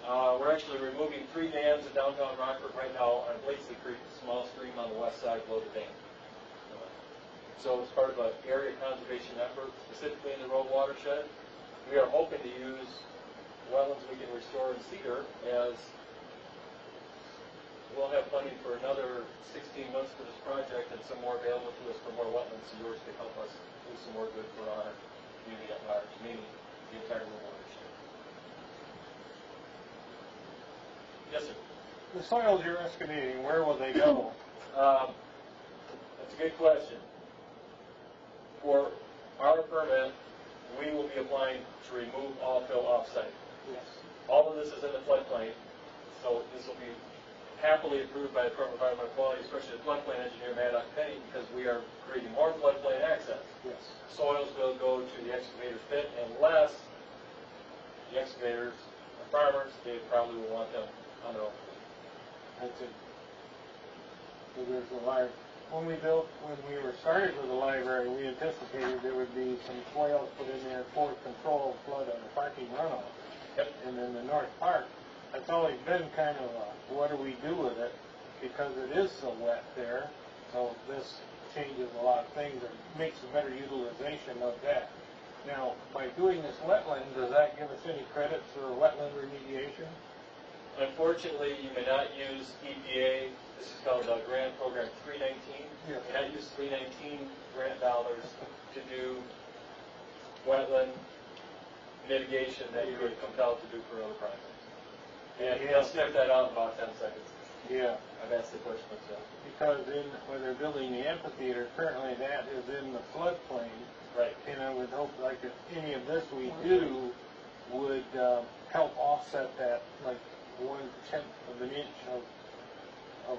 We're actually removing 3 dams in downtown Rockford right now on Blakesley Creek, a small stream on the west side below the dam. So it's part of an area conservation effort, specifically in the Road watershed. We are hoping to use wetlands we can restore in Cedar, as we'll have funding for another 16 months for this project and some more available to us for more wetlands and yours to help us do some more good for our community at large, meaning the entire Road watershed. Yes, sir.
The soils you're excavating, where will they go?
That's a good question. For our permit, we will be applying to remove all fill off-site.
Yes.
All of this is in the floodplain, so this will be happily approved by the Department of Environmental Quality, especially the floodplain engineer, Maddox Penny, because we are creating more floodplain access.
Yes.
Soils will go to the excavator's pit unless the excavators are farmers, they probably will want them on their own.
That's it. So there's a large, when we were started with the library, we anticipated there would be some swales put in there for control of flood on the parking runoff.
Yep.
And then the North Park, that's always been kind of a, what do we do with it? Because it is so wet there, so this changes a lot of things and makes a better utilization of that. Now, by doing this wetland, does that give us any credit for wetland remediation?
Unfortunately, you may not use EPA, this is called Grant Program 319.
Yes.
You cannot use 319 grant dollars to do wetland mitigation that you would compelled to do for other projects. And they'll sniff that out in about 10 seconds.
Yeah.
I've asked the question myself.
Because when they're building the amphitheater, currently that is in the floodplain.
Right.
And I would hope like if any of this we do would help offset that, like 1/10 of an inch of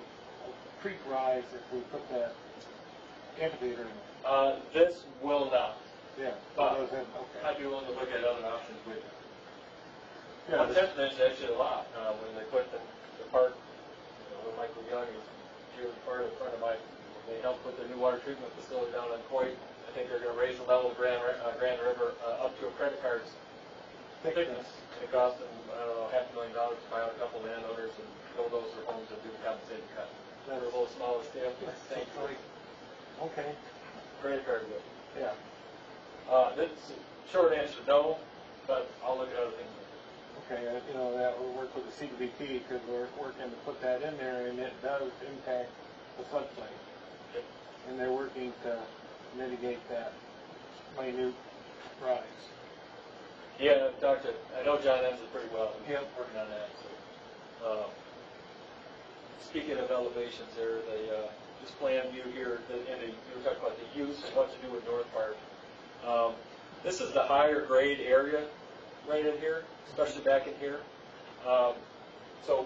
creek rise if we put that amphitheater in.
This will not.
Yeah.
But
Okay.
I'd be willing to look at other options with you.
Yeah,
1/10 inch is actually a lot. When they put the park, when Michael Young is here, part of a friend of mine, they helped put the new water treatment facility down on Coit. I think they're going to raise the level of Grand River up to a credit card's thickness. It cost them, I don't know, $500,000 to buy out a couple landowners and build those their homes and do the compensated cut. They're a little smaller scale. Thank you.
Okay.
Credit card bill.
Yeah.
That's short answer, no, but I'll look at other things.
Okay, that will work with the CDBG because we're working to put that in there and it does impact the floodplain.
Yep.
And they're working to mitigate that minute rise.
Yeah, I know John Enns pretty well. He's
Yep.
working on that. So, speaking of elevations there, this plan view here, you were talking about the use and what to do with North Park. This is the higher grade area right in here, especially back in here. So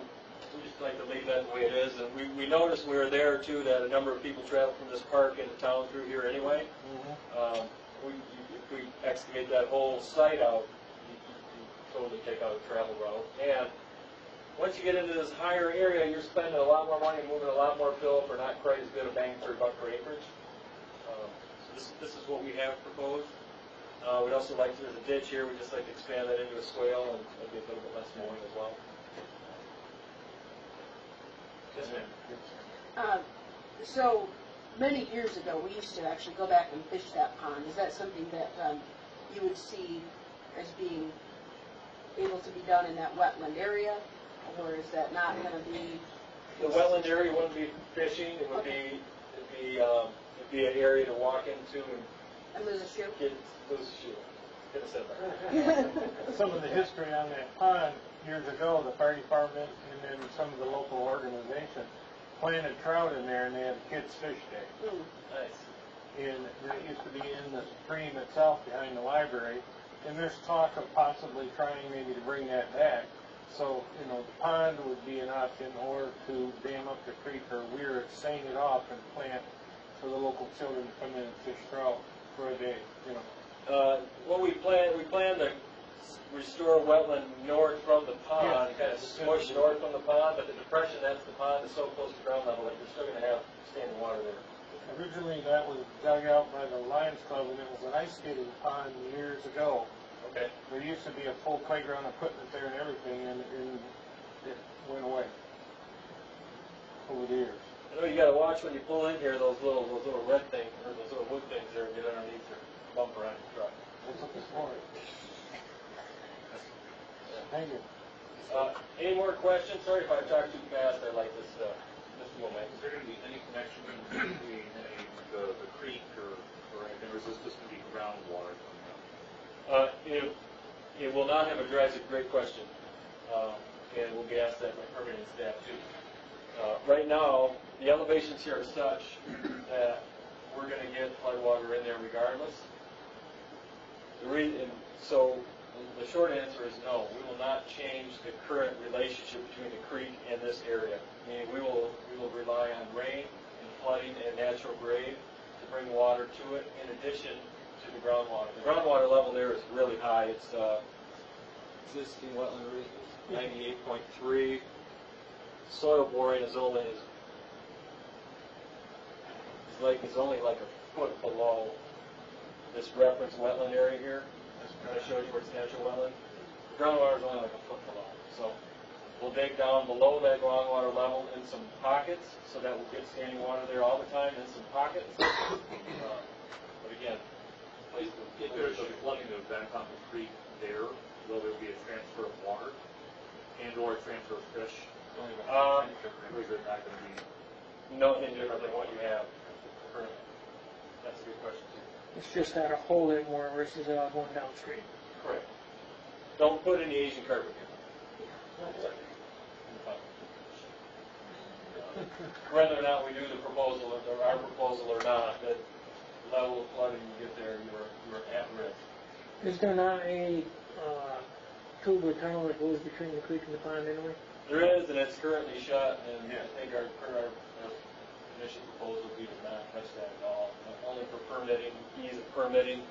we just like to leave that the way it is. And we noticed we were there too that a number of people travel from this park into town through here anyway.
Mm-hmm.
If we excavate that whole site out, you totally take out a travel route. And once you get into this higher area, you're spending a lot more money moving a lot more fill for not quite as good a bang for a buck per acreage. So this is what we have proposed. We'd also like to, there's a ditch here, we'd just like to expand that into a swale and maybe a little bit less mowing as well. Yes, ma'am.
So many years ago, we used to actually go back and fish that pond. Is that something that you would see as being able to be done in that wetland area, or is that not going to be?
The wetland area wouldn't be fishing. It would be an area to walk into
And lose a shoe?
get lose a shoe. Get a setback.
Some of the history on that pond years ago, the fire department and then some of the local organizations planted trout in there and they had a kids' fish day.
Mm.
Nice.
And it used to be in the stream itself behind the library. And there's talk of possibly trying maybe to bring that back. So, the pond would be an option, or to dam up the creek or weir it, seine it off and plant for the local children to come in and fish trout for a day,
What we plan to restore wetland north from the pond,
Yeah.
kind of smush north from the pond, but the depression, that's the pond, is so close to ground level that you're still gonna have standing water there.
Originally, that was dug out by the Lions Club, and it was an ice skating pond years ago.
Okay.
There used to be a full playground equipment there and everything, and it went away over the years.
I know you gotta watch when you pull in here, those little red things, or those little wood things there, and get underneath your bumper on your truck.
That's what this morning. Thank you.
Any more questions? Sorry if I talked too fast, I like this moment.
Is there going to be any connection between the creek or anything, or is this just going to be groundwater coming up?
It will not have a dry, it's a great question. And we'll be asked that by permitting staff too. Right now, the elevations here are such that we're going to get floodwater in there regardless. So the short answer is no. We will not change the current relationship between the creek and this area. Meaning we will rely on rain and flooding and natural grade to bring water to it in addition to the groundwater. The groundwater level there is really high. It's existing wetland rate is 98.3. Soil boring is only like a foot below this reference wetland area here. I showed you where it's natural wetland. The groundwater is only like a foot below. So we'll dig down below that groundwater level in some pockets, so that we'll get standing water there all the time in some pockets. But again,
If there's a flooding event on the creek there, will there be a transfer of water and/or a transfer of fish? Or is it not going to be?
nothing different than what you have currently. That's a good question too.
It's just how to hold it more versus going downstream.
Correct. Don't put any Asian carp in. Whether or not we do the proposal, or our proposal or not, that level of flooding you get there, you're at risk.
Is there not a tube or tunnel that goes between the creek and the pond anyway?
There is, and it's currently shut, and I think our initial proposal would be to not touch that at all, only for permitting, ease of permitting.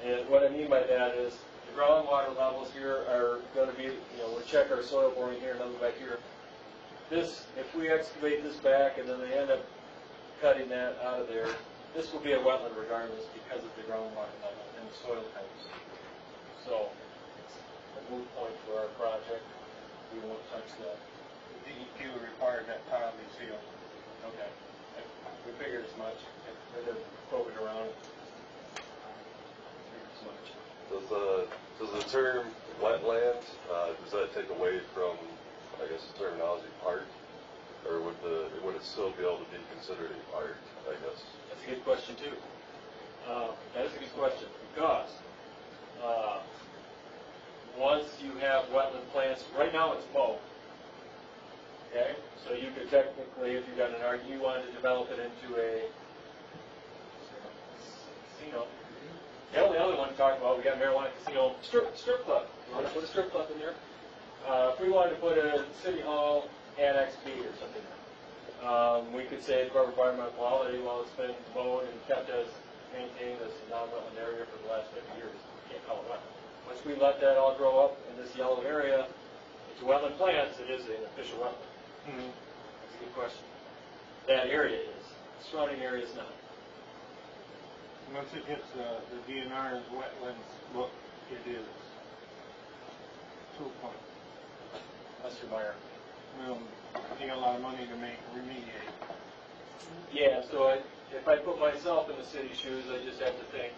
And what I mean by that is, the groundwater levels here are going to be, we'll check our soil boring here, another back here. This, if we excavate this back and then they end up cutting that out of there, this will be a wetland regardless because of the groundwater level and the soil types. So, it's a moot point for our project. We won't touch that.
DEQ required that tile be sealed.
Okay. We figured as much. They're probing around it. Figured as much.
Does the term wetland, does that take away from, I guess, the terminology part? Or would it still be able to be considered a part, I guess?
That's a good question too. That is a good question because once you have wetland plants, right now it's mowed. Okay, so you could technically, if you got an RD, you wanted to develop it into a casino. The only other one to talk about, we got marijuana casino, strip club. You want to put a strip club in there? If we wanted to put a city hall annex B or something, we could say for environmental quality, well, it's been mowed and kept as maintained as a non-wetland area for the last 50 years. We can't call it wetland. Once we let that all grow up in this yellow area into wetland plants, it is an official wetland. That's a good question. That area is. The surrounding area is not.
Once it gets the DNR's wetlands look, it is. To a point.
Mr. Meyer.
Well, you got a lot of money to remediate.
Yeah, so if I put myself in the city's shoes, I just have to think,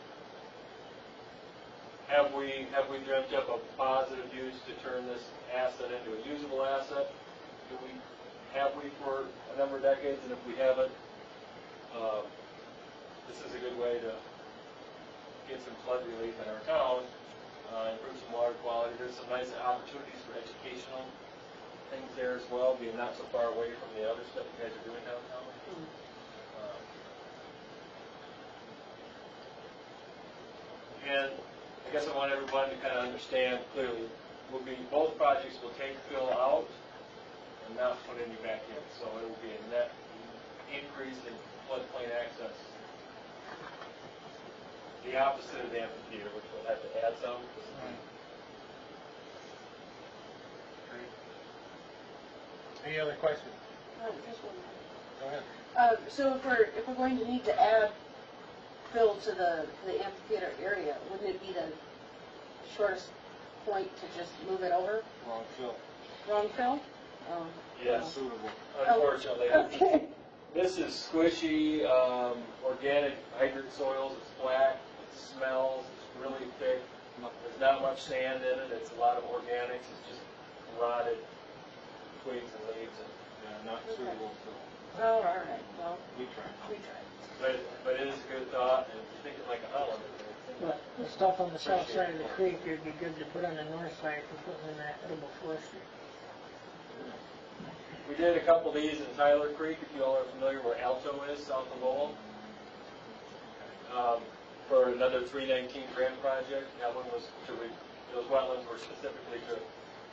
have we dreamt up a positive use to turn this asset into a usable asset? Have we for a number of decades? And if we haven't, this is a good way to get some flood relief in our town, improve some water quality. There's some nice opportunities for educational things there as well, being not so far away from the other stuff you guys are doing downtown. And I guess I want everybody to kind of understand clearly, both projects will take fill out and not put any back in. So it will be a net increase in floodplain access. The opposite of the amphitheater, which will have to add some.
Any other questions?
Just one
Go ahead.
more. So if we're going to need to add fill to the amphitheater area, wouldn't it be the shortest point to just move it over?
Wrong fill.
Wrong fill? Oh.
Yes,
Suitable.
unfortunately.
Okay.
This is squishy, organic hydrant soils. It's black, it smells, it's really thick. There's not much sand in it. It's a lot of organics. It's just rotted twigs and leaves.
Yeah, not suitable fill.
Oh, all right. Well,
We tried.
we tried.
But it is a good thought, and if you think of like a Holland.
But the stuff on the south side of the creek, it'd be good to put on the north side for putting in that edible forestry.
We did a couple of these in Tyler Creek, if you all are familiar where Alto is, south of Lowell. For another 319 grant project. That one was those wetlands were specifically to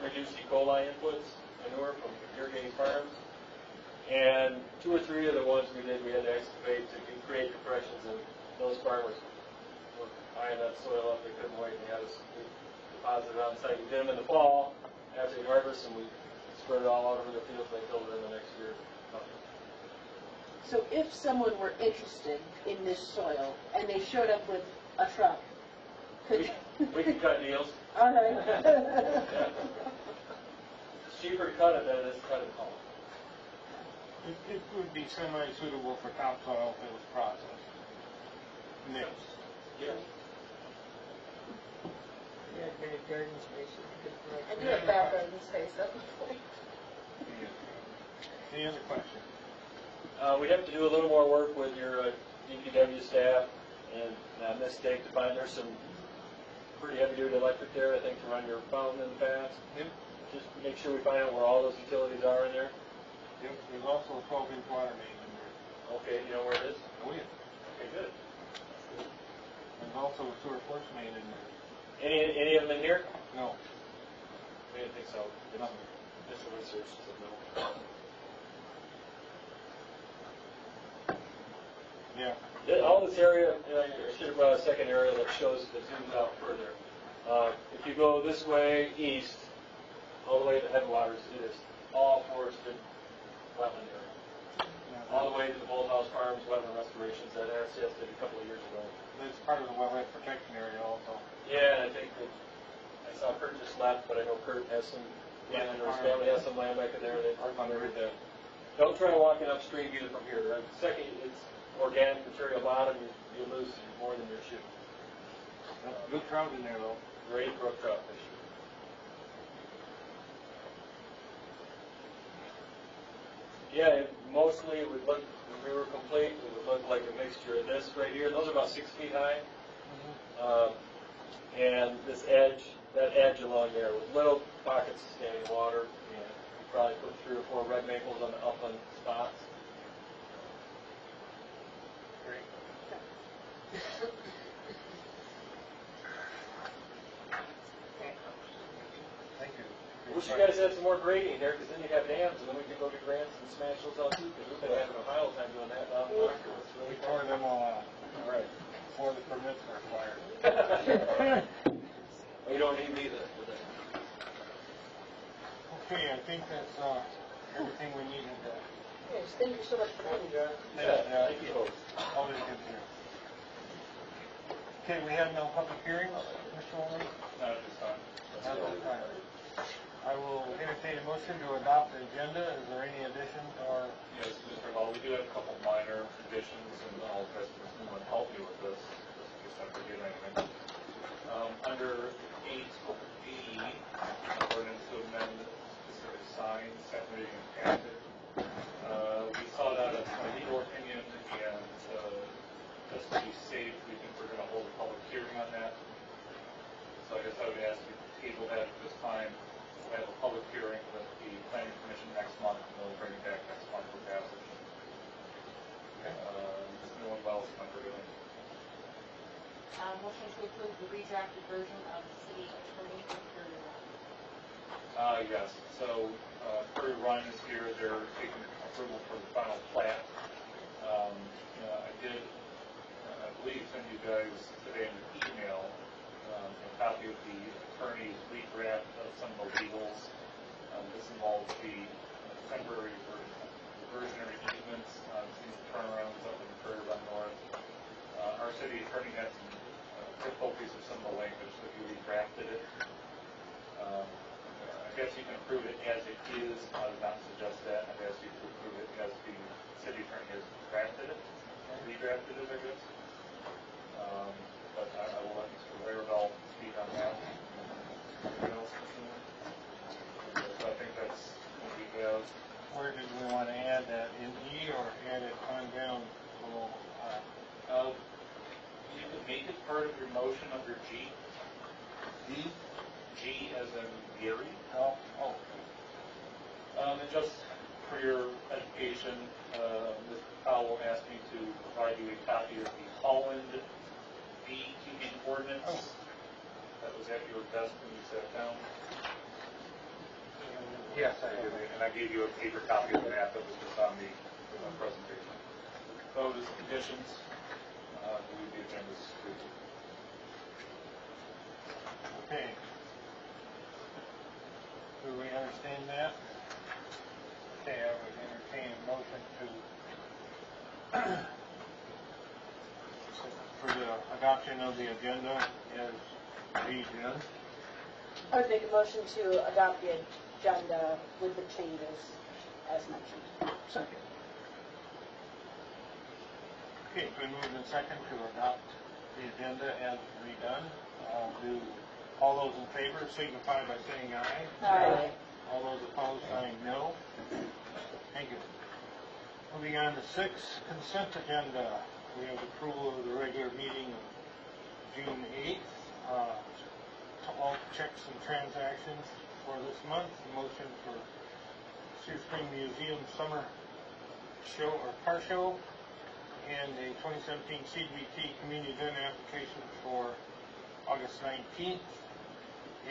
reduce E. coli inputs, manure from irrigating farms. And 2 or 3 of the ones we did, we had to excavate to create depressions, and those farmers were eyeing that soil up. They couldn't wait, and they had us deposit it on site. We did them in the fall after the harvest, and we spread it all out over the field. They filled it in the next year.
So if someone were interested in this soil and they showed up with a truck, could
We can cut deals.
all right.
It's cheaper to cut it than it is to cut it whole.
It would be semi-suitable for topsoil if it was processed. Mixed.
Yes.
Yeah, great garden space.
I do have back garden space up.
Any other questions?
We have to do a little more work with your DPW staff, and I mistake to find there's some pretty heavy-duty electric there, I think, to run your fountain in the past.
Yep.
Just make sure we find out where all those utilities are in there.
Yep. There's also a 12-inch water main in there.
Okay, you know where it is?
Oh, yeah.
Okay, good.
There's also a sewer force main in there.
Any of them in here?
No.
We didn't think so.
Nothing.
Just the research said no.
Yeah.
All this area, I should have brought a second area that shows that zooms out further. If you go this way east, all the way to headwaters, it is all forested wetland area. All the way to the Bolthouse Farms wetland restorations that RCS did a couple of years ago.
It's part of the wetland protection area also.
Yeah, and I think that I saw Kurt just left, but I know Kurt has some land, or his family has some land back in there. They converted that. Don't try walking upstream either from here. Second, it's organic material bottom, you lose more than your shoe.
Good trout in there though.
Great brook trout fishing. Yeah, mostly it would look, if we were complete, it would look like a mixture of this right here. Those are about 6 feet high. And this edge, that edge along there with little pockets of standing water. And we probably put 3 or 4 red maples on the upland spots. Great.
Thank you.
I wish you guys had some more grading here, because then you'd have dams, and then we could go to grants and smash those out too, because we've been having a hell of a time doing that down the market. It's
We
really
tore
fun.
them all out
All right.
before the permits were acquired.
We don't need me then for that.
Okay, I think that's everything we needed to.
Yes, thank you so much for coming.
Yeah, thank you.
All is good here. Okay, we have no public hearings, Mr. Olney?
Not at this time.
Not at this time. I will entertain a motion to adopt the agenda. Is there any addition or?
Yes, Mr. Hall, we do have a couple minor additions, and I'll try to help you with this, just not forget anything. Under 8B, ordinance to amend specific signs, separating and painted. We saw that as my legal opinion, and just to be safe, we think we're going to hold a public hearing on that. So I guess I would ask you to table that at this time. We have a public hearing with the planning
Motion to approve the redrafted version of the city attorney imperial.
Yes, so, Prairie Run is here, they're taking approval for the final plat. I did, I believe, send you guys today in an email, a copy of the attorney's redraft of some of the legals. This involves the temporary reversionary easements, these turnarounds up in Prairie Run North. Our city attorney had some difficulties with some of the language, so he redrafted it. I guess you can approve it as it is. I would not suggest that. I'd ask you to approve it as the city attorney has drafted it, redrafted it, I guess. But I will let Mr. Wiredahl speak on that. Anything else, Mr. Moore? So I think that's what we have.
Where did we want to add that, in E or add it on down below?
You could make it part of your motion under G.
D?
G as in Gary.
Oh.
And just for your education, Mr. Powell asked me to provide you a copy of the Holland beekeeping ordinance.
Oh.
That was at your desk when you sat down.
Yes, I do.
And I gave you a paper copy of that was just on the presentation. Those conditions, I believe the agenda is approved.
Okay. Do we understand that? Okay, I would entertain a motion for the adoption of the agenda as read in.
I would make a motion to adopt the agenda with the changes as mentioned.
Second. Okay, it's been moved and second to adopt the agenda as redone. Do all those in favor signify by saying aye.
Aye.
All those opposed, saying no. Thank you. Moving on to 6, consent agenda. We have approval of the regular meeting of June 8th. All checks and transactions for this month. Motion for Cedar Spring Museum Summer Show or Car Show, and a 2017 CDBT Community Event application for August 19th,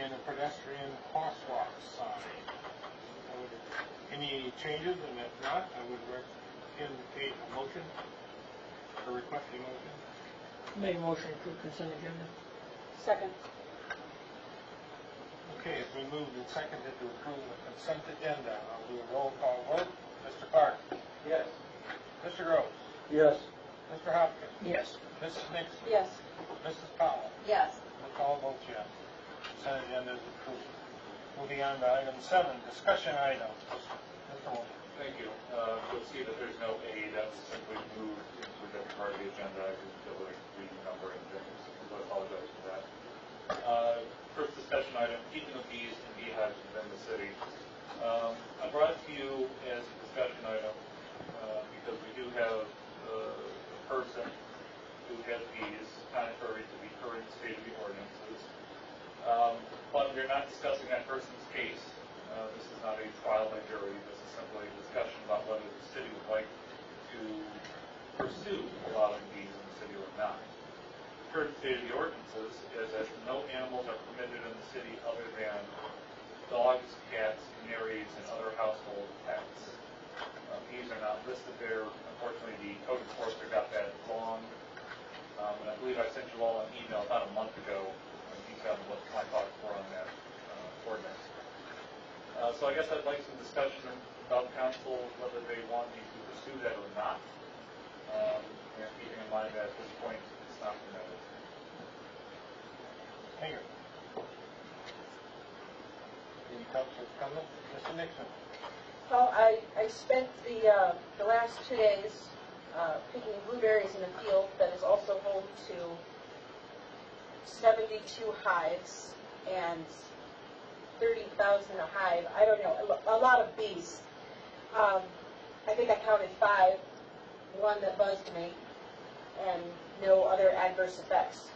and a pedestrian crosswalk sign. Any changes? And if not, I would indicate a motion, or request a motion.
Make a motion to approve consent agenda.
Second.
Okay, it's been moved and seconded to approve the consent agenda. I'll do a roll call vote. Mr. Clark?
Yes.
Mr. Groves?
Yes.
Mr. Hopkins?
Yes.
Mrs. Nixon?
Yes.
Mrs. Powell?
Yes.
All votes yes. Consent agenda is approved. Moving on to item 7, discussion items. Mr. Moore.
Thank you. You'll see that there's no A, that's simply moved into a different part of the agenda. I didn't feel like renumbering things, so I apologize for that. First discussion item, keeping of bees and beehives within the city. I brought it to you as a discussion item because we do have a person who has bees contrary to the current state of the ordinances. But we're not discussing that person's case. This is not a trial by jury. This is simply a discussion about whether the city would like to pursue allowing bees in the city or not. The current state of the ordinances is that no animals are permitted in the city other than dogs, cats, canaries, and other household pets. Bees are not listed there. Unfortunately, the code enforcer got that wrong. And I believe I sent you all an email about a month ago detailing what my thoughts were on that ordinance. So I guess I'd like some discussion about council, whether they want me to pursue that or not. And keeping in mind that at this point, it's not permitted.
Thank you. Any councilors comment? Mr. Nixon?
Well, I spent the last 2 days picking blueberries in a field that is also home to 72 hives and 30,000 a hive. I don't know, a lot of bees. I think I counted 5, one that buzzed me, and no other adverse effects.